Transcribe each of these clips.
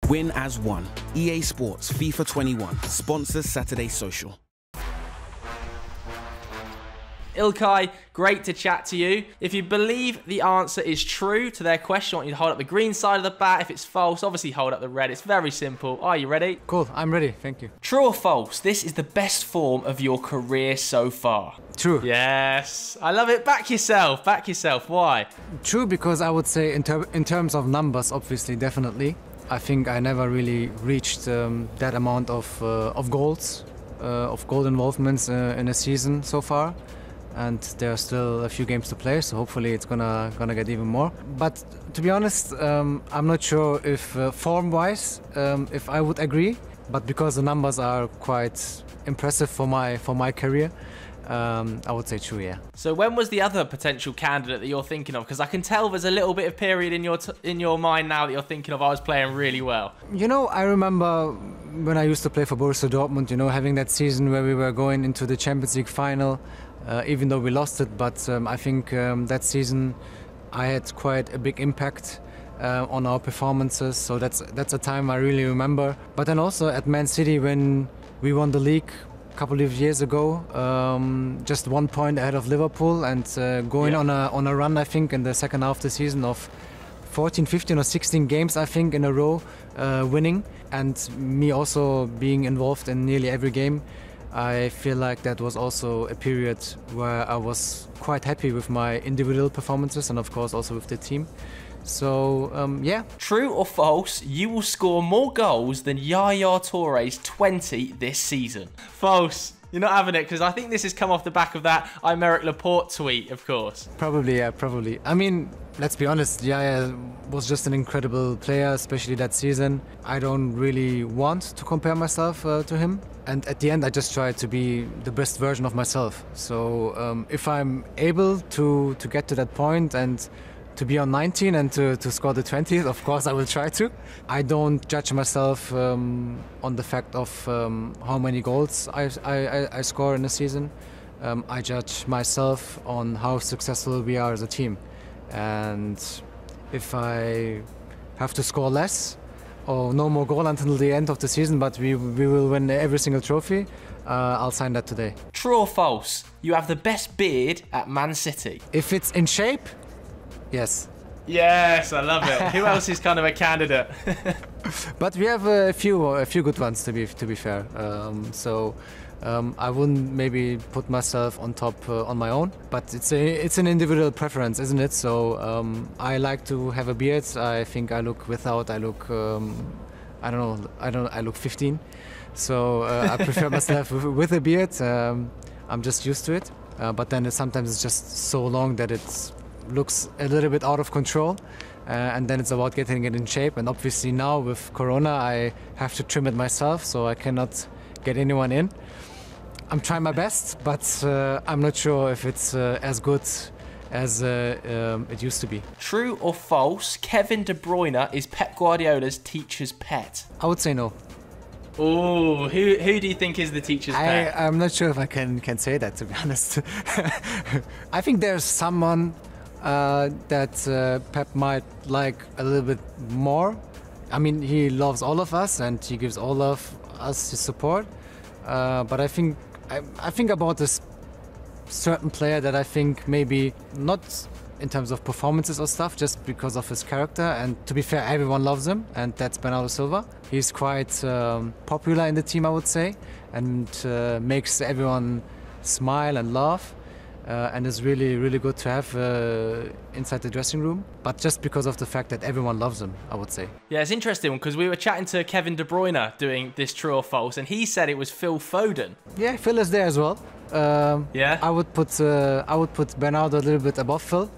Win as one. EA Sports FIFA 21 sponsors Saturday Social. Ilkay, great to chat to you. If you believe the answer is true to their question, I want you to hold up the green side of the bat. If it's false, obviously hold up the red. It's very simple. Are you ready? Cool, I'm ready, thank you. True or false, this is the best form of your career so far? True. Yes, I love it. Back yourself, Why? True, because I would say in terms of numbers, obviously, definitely. I think I never really reached that amount of goals, of goal involvements in a season so far. And there are still a few games to play, so hopefully it's gonna get even more. But to be honest, I'm not sure if form-wise, if I would agree. But because the numbers are quite impressive for my career, I would say true, yeah. So when was the other potential candidate that you're thinking of? Because I can tell there's a little bit of period in your mind now that you're thinking of, I was playing really well. You know, I remember when I used to play for Borussia Dortmund, you know, having that season where we were going into the Champions League final, even though we lost it. But I think that season I had quite a big impact on our performances. So that's a time I really remember. But then also at Man City when we won the league couple of years ago, just 1 point ahead of Liverpool, and going on a run, I think, in the second half of the season of 14, 15 or 16 games, I think, in a row, winning, and me also being involved in nearly every game. I feel like that was also a period where I was quite happy with my individual performances and of course also with the team. So, yeah. True or false, you will score more goals than Yaya Toure's 20 this season? False. You're not having it, because I think this has come off the back of that Aymeric Laporte tweet, of course. Probably, yeah, probably. I mean, let's be honest, Yaya was just an incredible player, especially that season. I don't really want to compare myself to him. And at the end, I just try to be the best version of myself. So if I'm able to get to that point and to be on 19 and to score the 20th, of course I will try to. I don't judge myself on the fact of how many goals I score in a season. I judge myself on how successful we are as a team. And if I have to score less or no more goal until the end of the season, but we will win every single trophy, I'll sign that today. True or false, you have the best beard at Man City? If it's in shape, yes. Yes, I love it. Who else is kind of a candidate? But we have a few good ones, to be fair. I wouldn't maybe put myself on top on my own, but it's an individual preference, isn't it? So I like to have a beard. I think I look without. I look I look 15. So I prefer myself with a beard. I'm just used to it. But then sometimes it's just so long that it looks a little bit out of control. And then it's about getting it in shape. And obviously now with Corona, I have to trim it myself, so I cannot get anyone in. I'm trying my best, but I'm not sure if it's as good as it used to be. True or false, Kevin De Bruyne is Pep Guardiola's teacher's pet? I would say no. Oh, who do you think is the teacher's pet? I'm not sure if I can say that, to be honest. I think there's someone that Pep might like a little bit more. I mean, he loves all of us and he gives all of us his support. But I think about this certain player that I think maybe not in terms of performances or stuff, just because of his character. And to be fair, everyone loves him, and that's Bernardo Silva. He's quite popular in the team, I would say, and makes everyone smile and laugh. And is really, really good to have inside the dressing room. But just because of the fact that everyone loves him, I would say. Yeah, it's interesting because we were chatting to Kevin De Bruyne doing this true or false, and he said it was Phil Foden. Yeah, Phil is there as well. Yeah. I would put Bernardo a little bit above Phil.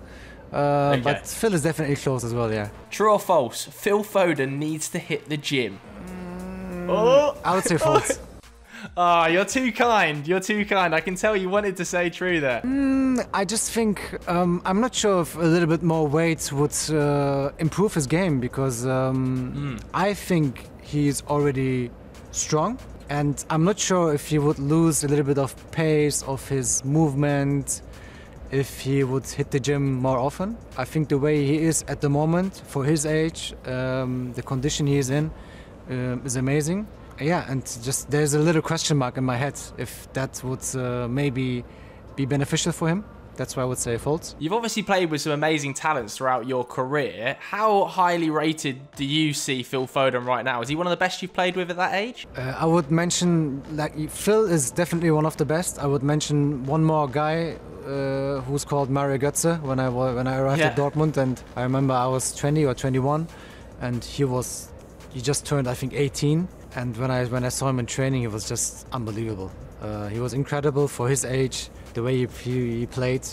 Okay. But Phil is definitely close as well, yeah. True or false, Phil Foden needs to hit the gym? I would say false. Ah, you're too kind. You're too kind. I can tell you wanted to say true there. I just think I'm not sure if a little bit more weight would improve his game, because I think he's already strong, and I'm not sure if he would lose a little bit of pace of his movement if he would hit the gym more often. I think the way he is at the moment, for his age, the condition he is in, is amazing. Yeah, and just there's a little question mark in my head if that would maybe be beneficial for him. That's why I would say false. You've obviously played with some amazing talents throughout your career. How highly rated do you see Phil Foden right now? Is he one of the best you've played with at that age? I would mention, like, Phil is definitely one of the best. I would mention one more guy who's called Mario Götze when I arrived at Dortmund, and I remember I was 20 or 21, and he just turned, I think, 18. And when I saw him in training, he was just unbelievable. He was incredible for his age. The way he played,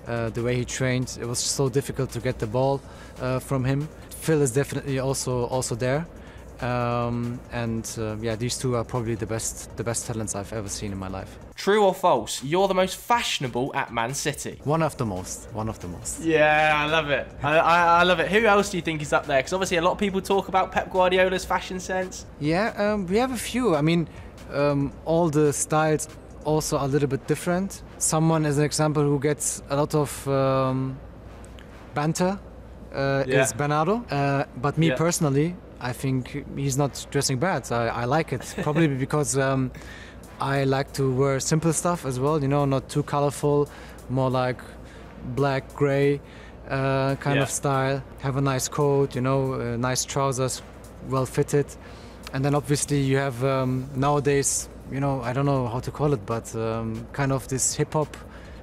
the way he trained, it was so difficult to get the ball from him. Phil is definitely also there, yeah, these two are probably the best talents I've ever seen in my life. True or false? You're the most fashionable at Man City. One of the most. Yeah, I love it. I love it. Who else do you think is up there? Because obviously a lot of people talk about Pep Guardiola's fashion sense. Yeah, we have a few. I mean, all the styles also a little bit different. Someone, as an example, who gets a lot of banter is Bernardo. But me personally, I think he's not dressing bad. I like it. Probably because I like to wear simple stuff as well, you know, not too colorful, more like black, gray kind of style. Have a nice coat, you know, nice trousers, well fitted. And then obviously you have nowadays, you know, I don't know how to call it, but kind of this hip-hop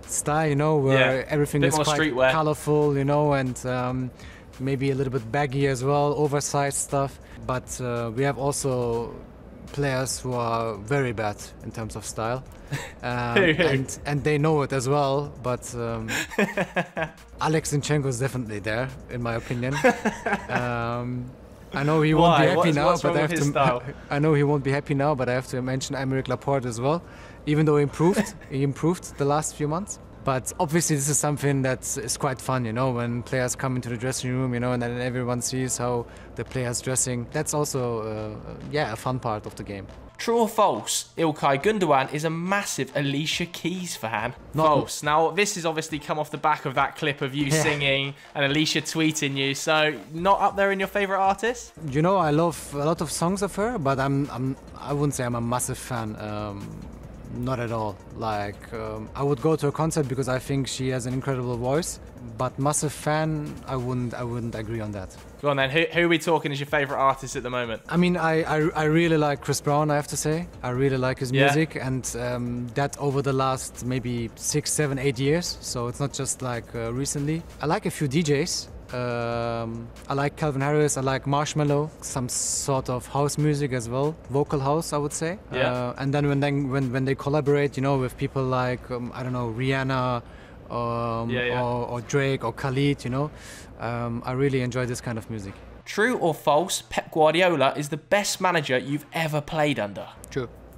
style, you know, where everything is quite streetwear, colorful, you know, and maybe a little bit baggy as well, oversized stuff. But we have also players who are very bad in terms of style, and they know it as well. But Alex Zinchenko is definitely there, in my opinion. I know he won't be happy now, but I know he won't be happy now, but I have to mention Aymeric Laporte as well, even though he improved the last few months. But obviously this is something that is quite fun, you know, when players come into the dressing room, you know, and then everyone sees how the player's dressing. That's also, a fun part of the game. True or false? Ilkay Gundogan is a massive Alicia Keys fan. False. Now, this has obviously come off the back of that clip of you singing and Alicia tweeting you. So, not up there in your favourite artists? You know, I love a lot of songs of her, but I wouldn't say I'm a massive fan. Not at all. Like, I would go to a concert because I think she has an incredible voice, but massive fan, I wouldn't agree on that. Go on then, who are we talking as your favourite artist at the moment? I mean, I really like Chris Brown, I have to say. I really like his music, and that over the last maybe 6, 7, 8 years, so it's not just like recently. I like a few DJs. I like Calvin Harris, I like Marshmello, some sort of house music as well, vocal house, I would say. And then when they collaborate, you know, with people like I don't know, Rihanna, or Drake or Khalid, you know, I really enjoy this kind of music. True or false? Pep Guardiola is the best manager you've ever played under.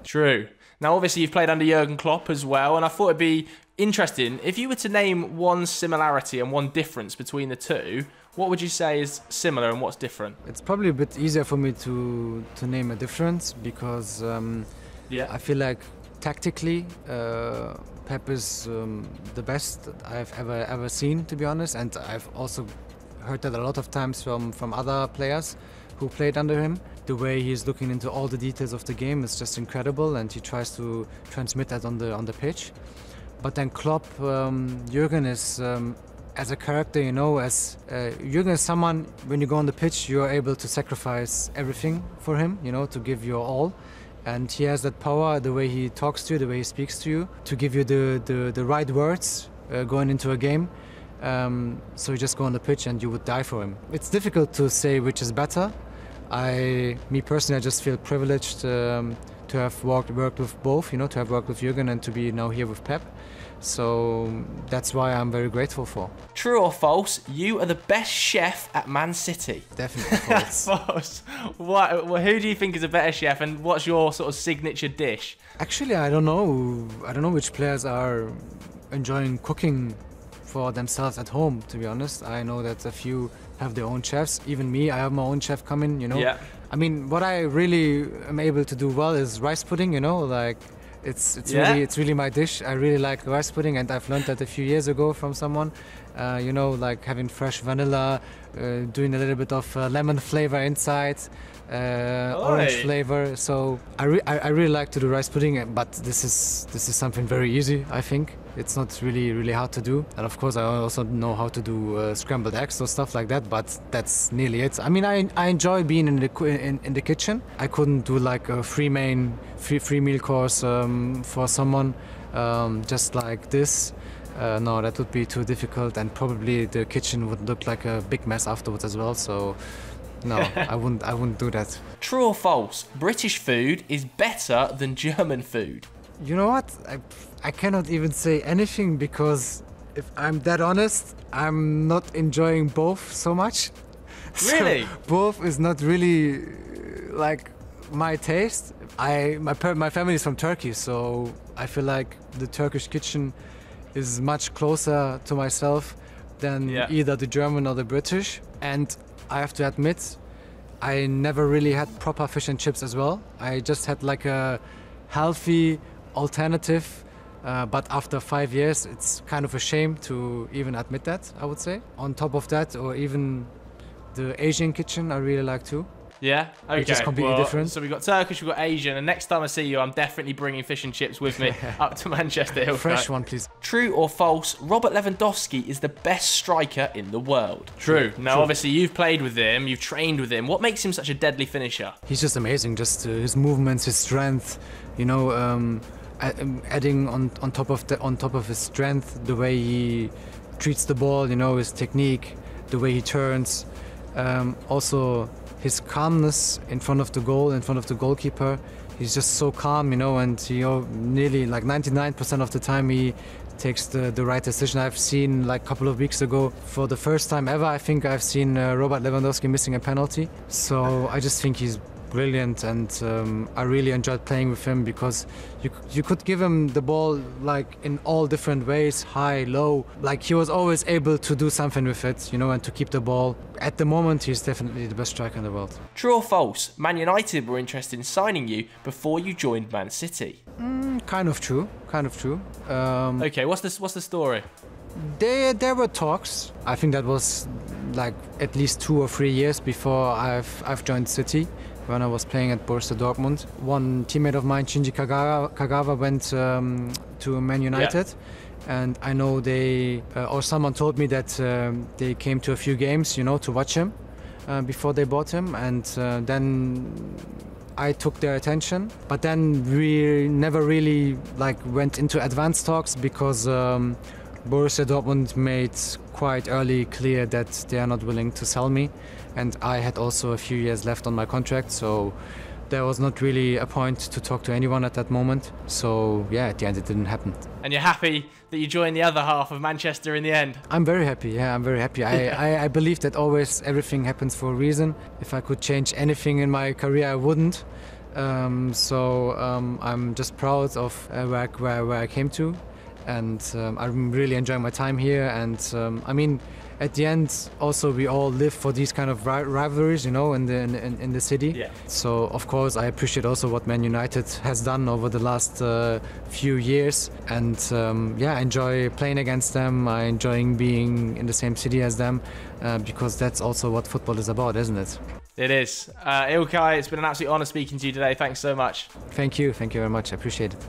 True. Now, obviously, you've played under Jurgen Klopp as well, and I thought it'd be interesting if you were to name one similarity and one difference between the two. What would you say is similar and what's different? It's probably a bit easier for me to name a difference because I feel like tactically Pep is the best I've ever seen, to be honest, and I've also heard that a lot of times from other players who played under him. The way he's looking into all the details of the game is just incredible, and he tries to transmit that on the pitch. But then Klopp, Jurgen is as a character, you know, Jurgen is someone, when you go on the pitch, you are able to sacrifice everything for him, you know, to give your all. And he has that power, the way he talks to you, the way he speaks to you, to give you the right words going into a game. So you just go on the pitch and you would die for him. It's difficult to say which is better. Me personally, I just feel privileged to have worked with both, you know, to have worked with Jurgen and to be now here with Pep. So that's why I'm very grateful for. True or false? You are the best chef at Man City. Definitely false. False. Who do you think is a better chef, and what's your sort of signature dish? Actually, I don't know. I don't know which players are enjoying cooking for themselves at home, to be honest. I know that a few have their own chefs. Even me, I have my own chef coming, you know. Yeah. I mean, what I really am able to do well is rice pudding, you know, like it's really my dish. I really like rice pudding, and I've learned that a few years ago from someone, You know, like having fresh vanilla, doing a little bit of lemon flavor inside, orange flavor. So I really like to do rice pudding, but this is something very easy. I think it's not really hard to do. And of course, I also know how to do scrambled eggs or stuff like that. But that's nearly it. I mean, I enjoy being in the kitchen. I couldn't do like a free meal course for someone just like this. No, that would be too difficult, and probably the kitchen would look like a big mess afterwards as well. So, no, I wouldn't do that. True or false? British food is better than German food. You know what? I cannot even say anything, because if I'm that honest, I'm not enjoying both so much. Really? So both is not really like my taste. My family is from Turkey, so I feel like the Turkish kitchen is much closer to myself than either the German or the British. And I have to admit, I never really had proper fish and chips as well. I just had like a healthy alternative, but after 5 years, it's kind of a shame to even admit that, I would say. On top of that, or even the Asian kitchen, I really like too. Yeah? Okay. Which is completely different. So we've got Turkish, we've got Asian, and next time I see you, I'm definitely bringing fish and chips with me up to Manchester. Ilkay. Fresh one, please. True or false? Robert Lewandowski is the best striker in the world. True. Now, obviously, you've played with him, you've trained with him. What makes him such a deadly finisher? He's just amazing. Just his movements, his strength. You know, adding on top of his strength, the way he treats the ball. You know, his technique, the way he turns. Also, his calmness in front of the goal, in front of the goalkeeper. He's just so calm, you know, and nearly like 99% of the time he takes the right decision. I've seen like a couple of weeks ago, for the first time ever, I think I've seen Robert Lewandowski missing a penalty. So I just think he's brilliant, and I really enjoyed playing with him, because you could give him the ball like in all different ways, high, low. Like he was always able to do something with it, you know, and to keep the ball. At the moment, he's definitely the best striker in the world. True or false? Man United were interested in signing you before you joined Man City. Kind of true. Kind of true. Okay, what's the story? There were talks. I think that was like at least 2 or 3 years before I've joined City, when I was playing at Borussia Dortmund. One teammate of mine, Shinji Kagawa, went to Man United, and I know or someone told me that they came to a few games, you know, to watch him before they bought him, and then I took their attention. But then we never really like went into advanced talks, because Borussia Dortmund made quite early clear that they are not willing to sell me, and I had also a few years left on my contract, so there was not really a point to talk to anyone at that moment. So yeah, at the end it didn't happen. And you're happy that you joined the other half of Manchester in the end? I'm very happy, yeah, I'm very happy. I believe that always everything happens for a reason. If I could change anything in my career, I wouldn't. I'm just proud of where I came to. And I'm really enjoying my time here, and I mean, at the end, also we all live for these kind of rivalries, you know, in the city. Yeah. So of course I appreciate also what Man United has done over the last few years, and I enjoy playing against them. I enjoying being in the same city as them, because that's also what football is about, isn't it? It is. Ilkay, it's been an absolute honour speaking to you today. Thanks so much. Thank you very much. I appreciate it.